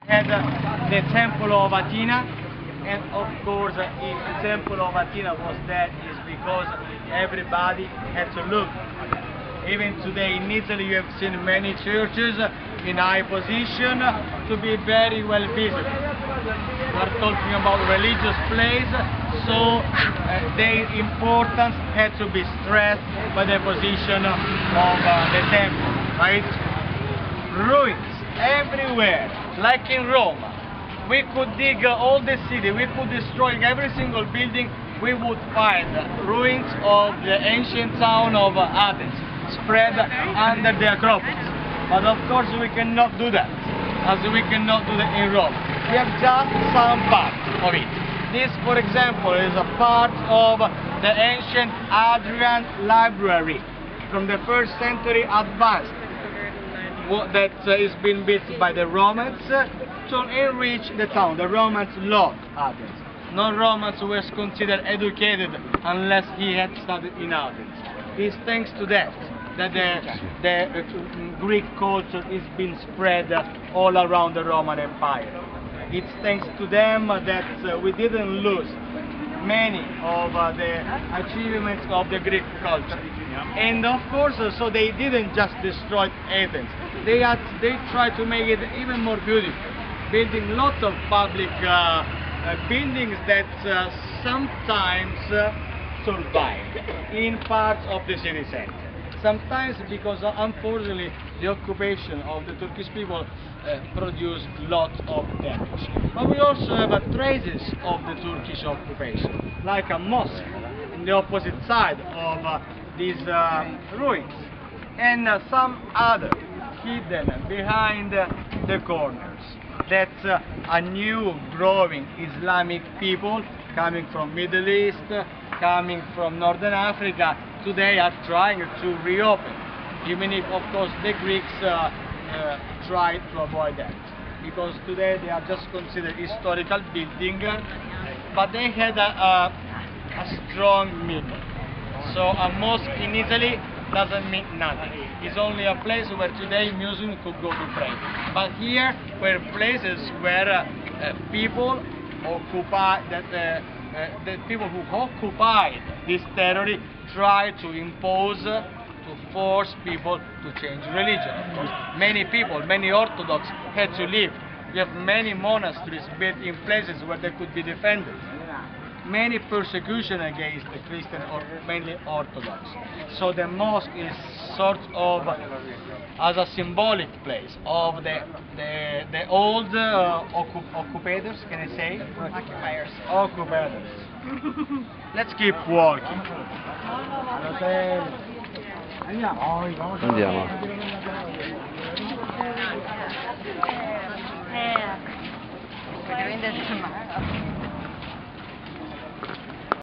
Had the Temple of Athena, and of course if the Temple of Athena was there is because everybody had to look. Even today in Italy you have seen many churches in high position to be very well visible. We are talking about religious place, so their importance had to be stressed by the position of the temple, right? Ruins everywhere, like in Rome. We could dig all the city, we could destroy every single building, we would find ruins of the ancient town of Athens, spread under the Acropolis. But of course we cannot do that, as we cannot do that in Rome. We have just some part of it. This, for example, is a part of the ancient Hadrian Library from the 1st century advanced, that is been built by the Romans to enrich the town. The Romans loved Athens. No Romans was considered educated unless he had studied in Athens. It's thanks to that the Greek culture is being spread all around the Roman Empire. It's thanks to them that we didn't lose many of the achievements of the Greek culture. And of course, so they didn't just destroy Athens. They tried to make it even more beautiful, building lots of public buildings that sometimes survived in parts of the city center. Sometimes because unfortunately the occupation of the Turkish people produced lots of damage. But we also have traces of the Turkish occupation, like a mosque on the opposite side of these ruins, and some other hidden behind the corners. That's a new growing Islamic people coming from Middle East, coming from Northern Africa, today are trying to reopen, even if of course the Greeks tried to avoid that, because today they are just considered historical building, but they had a strong meaning. So a mosque in Italy doesn't mean nothing. It's only a place where today Muslims could go to pray. But here were places where people occupy the people who occupied this territory tried to impose, to force people to change religion. Of course, many people, many Orthodox had to leave. We have many monasteries built in places where they could be defended. Many persecution against the Christian or mainly Orthodox. So the mosque is sort of as a symbolic place of the old occupators, can I say? Occupiers. Occupiers. Let's keep walking. Andiamo. Perché vende il